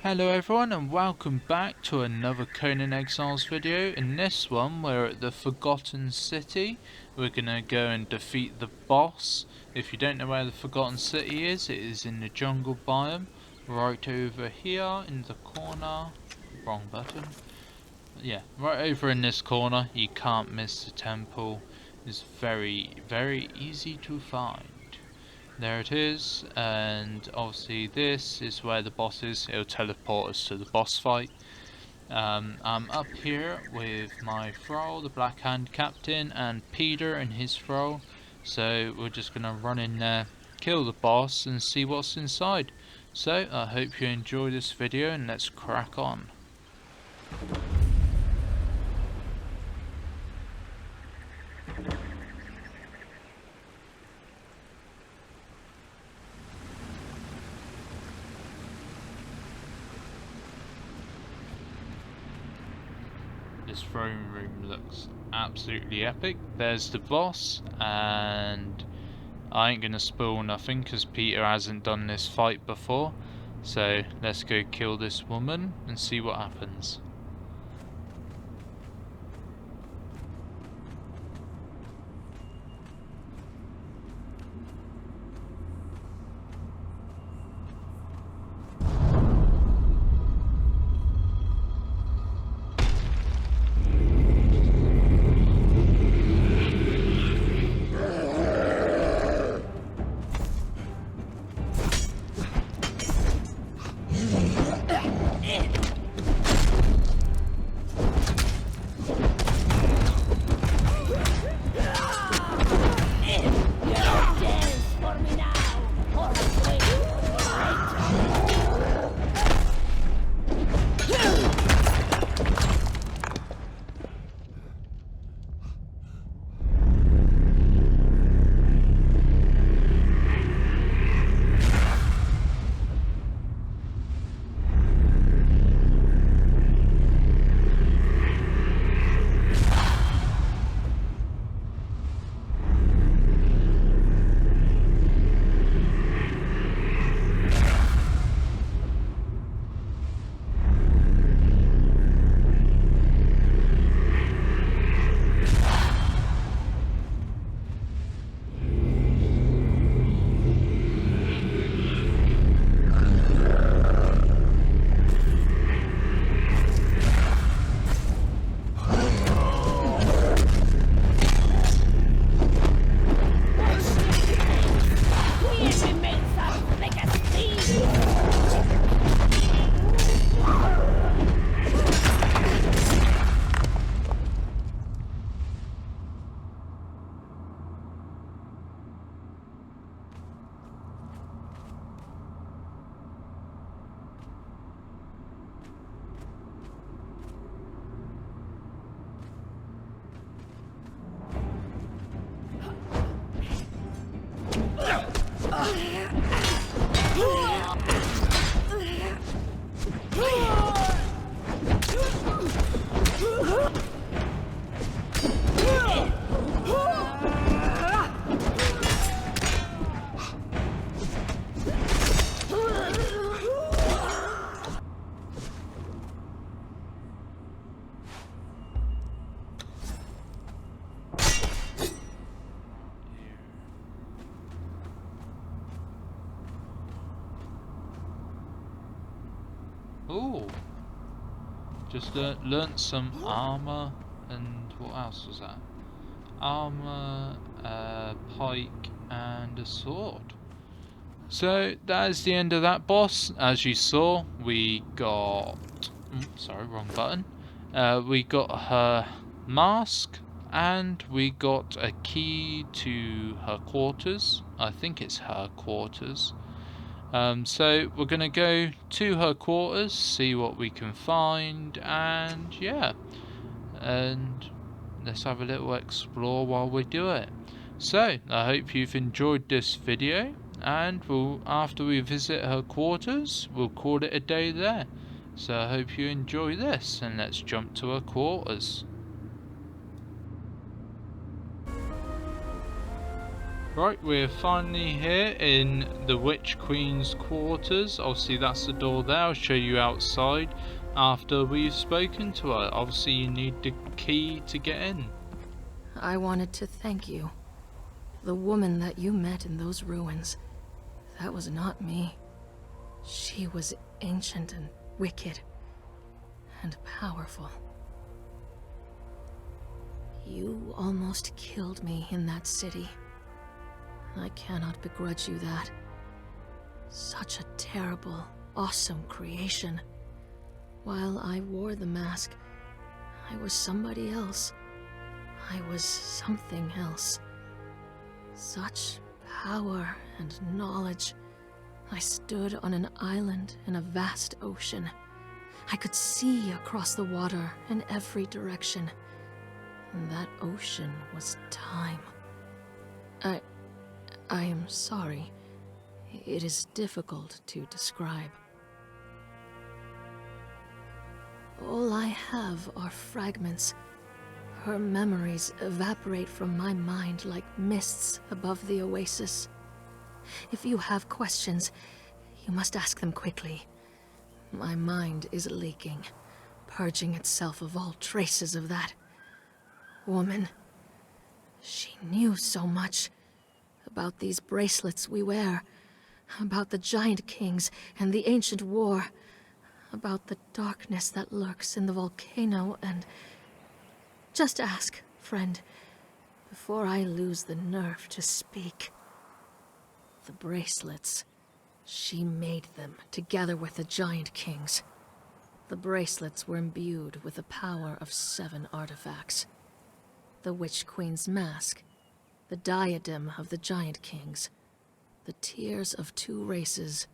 Hello everyone and welcome back to another Conan Exiles video. In this one we're at the Forgotten City. We're gonna go and defeat the boss. If you don't know where the Forgotten City is, it is in the jungle biome. Right over here in the corner. Wrong button. Yeah, right over in this corner. You can't miss the temple. It's very easy to find. There it is, and obviously this is where the boss is. It'll teleport us to the boss fight. I'm up here with my thrall, the Black Hand Captain, and Peter and his thrall. So we're just gonna run in there, kill the boss, and see what's inside. So I hope you enjoy this video, and let's crack on. This throne room looks absolutely epic. There's the boss, and I ain't gonna spoil nothing because Peter hasn't done this fight before. So let's go kill this woman and see what happens. Ooh, just learnt some armor, and what else was that? Armor, pike, and a sword. So that is the end of that boss. As you saw, we got... sorry, wrong button. We got her mask, and we got a key to her quarters. I think it's her quarters. So we're going to go to her quarters, see what we can find, and yeah, and let's have a little explore while we do it. So I hope you've enjoyed this video, and after we visit her quarters, we'll call it a day there. So I hope you enjoy this, and let's jump to her quarters. Right, we're finally here in the Witch Queen's quarters. Obviously that's the door there. I'll show you outside after we've spoken to her. Obviously you need the key to get in. I wanted to thank you. The woman that you met in those ruins, that was not me. She was ancient and wicked and powerful. You almost killed me in that city. I cannot begrudge you that. Such a terrible, awesome creation. While I wore the mask, I was somebody else. I was something else. Such power and knowledge. I stood on an island in a vast ocean. I could see across the water in every direction. And that ocean was time. I am sorry. It is difficult to describe. All I have are fragments. Her memories evaporate from my mind like mists above the oasis. If you have questions, you must ask them quickly. My mind is leaking, purging itself of all traces of that woman. She knew so much about these bracelets we wear, about the giant kings and the ancient war, about the darkness that lurks in the volcano, and... Just ask, friend, before I lose the nerve to speak. The bracelets, she made them together with the giant kings. The bracelets were imbued with the power of 7 artifacts. The Witch Queen's mask, the diadem of the giant kings, the tears of 2 races,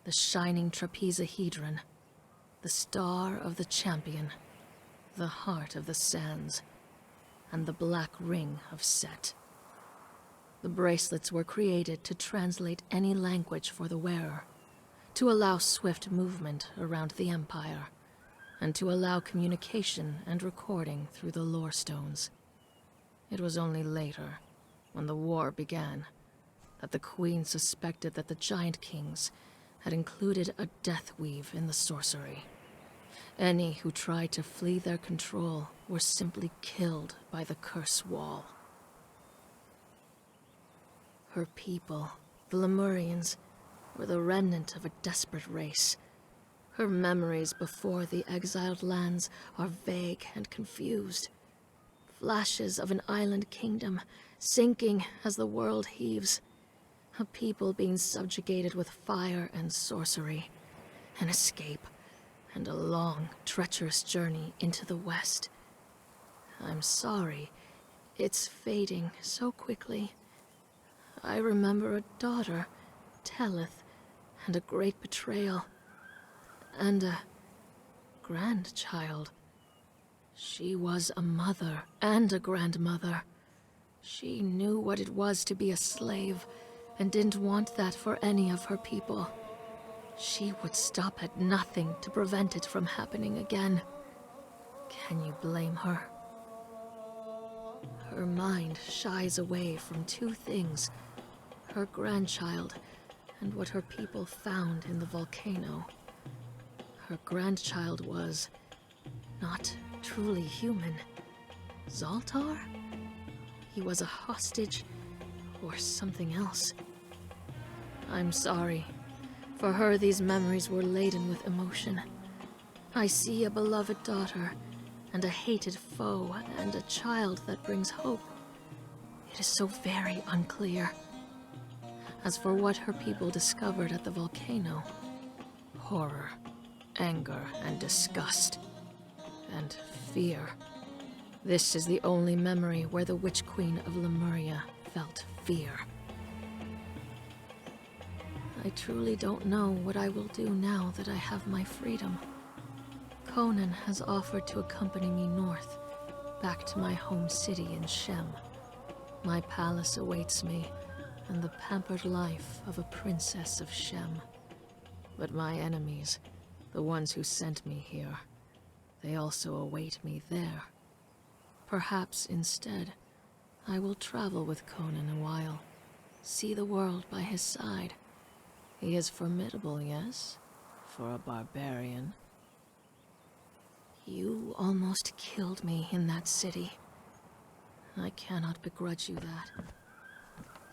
the shining trapezohedron, the star of the champion, the heart of the sands, and the black ring of Set. The bracelets were created to translate any language for the wearer, to allow swift movement around the Empire, and to allow communication and recording through the lore stones. It was only later, when the war began, that the Queen suspected that the Giant Kings had included a death weave in the sorcery. Any who tried to flee their control were simply killed by the curse wall. Her people, the Lemurians, were the remnant of a desperate race. Her memories before the exiled lands are vague and confused. Flashes of an island kingdom, sinking as the world heaves. A people being subjugated with fire and sorcery. An escape, and a long, treacherous journey into the West. I'm sorry, it's fading so quickly. I remember a daughter, Tellith, and a great betrayal. And a grandchild. She was a mother and a grandmother. She knew what it was to be a slave, and didn't want that for any of her people. She would stop at nothing to prevent it from happening again. Can you blame her? Her mind shies away from 2 things: her grandchild and what her people found in the volcano. Her grandchild was not truly human. Zoltar? He was a hostage, or something else. I'm sorry. For her, these memories were laden with emotion. I see a beloved daughter, and a hated foe, and a child that brings hope. It is so very unclear. As for what her people discovered at the volcano, horror, anger, and disgust, and fear. This is the only memory where the Witch Queen of Lemuria felt fear. I truly don't know what I will do now that I have my freedom. Conan has offered to accompany me north, back to my home city in Shem. My palace awaits me, and the pampered life of a princess of Shem. But my enemies, the ones who sent me here, they also await me there. Perhaps instead, I will travel with Conan a while, see the world by his side. He is formidable, yes, for a barbarian. You almost killed me in that city. I cannot begrudge you that.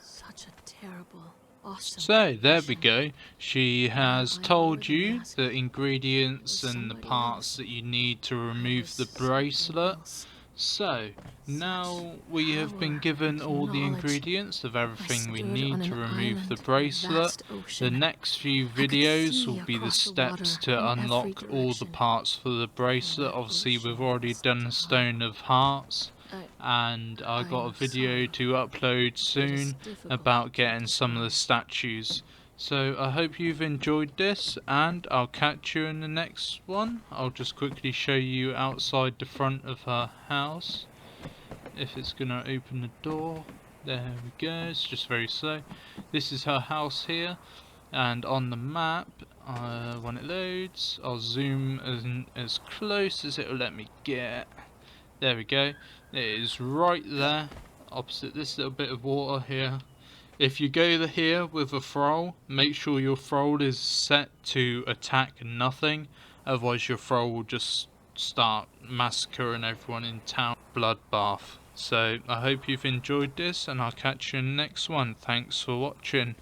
Such a terrible, awesome So there we mission. go. She has I wore told the you mask the ingredients with and the somebody parts else. that you need to I remove was the something bracelet. else. So Such now we have been power given and all the knowledge. ingredients of I everything we stood need on to an remove the island in a bracelet. vast The ocean. next few I could videos see will be the across the steps water to in every unlock all the direction. parts for the And bracelet. that Obviously we've ocean already was done Stone of Hearts, and I got a I'm video sorry. to upload It is soon difficult about to getting some of the describe. statues. So I hope you've enjoyed this, and I'll catch you in the next one. I'll just quickly show you outside the front of her house, if it's gonna open the door. There we go, it's just very slow. This is her house here, and on the map, when it loads, I'll zoom as close as it'll let me get. There we go. It is right there, opposite this little bit of water here. If you go here with a thrall, make sure your thrall is set to attack nothing, otherwise your thrall will just start massacring everyone in town. Bloodbath. So I hope you've enjoyed this, and I'll catch you in the next one. Thanks for watching.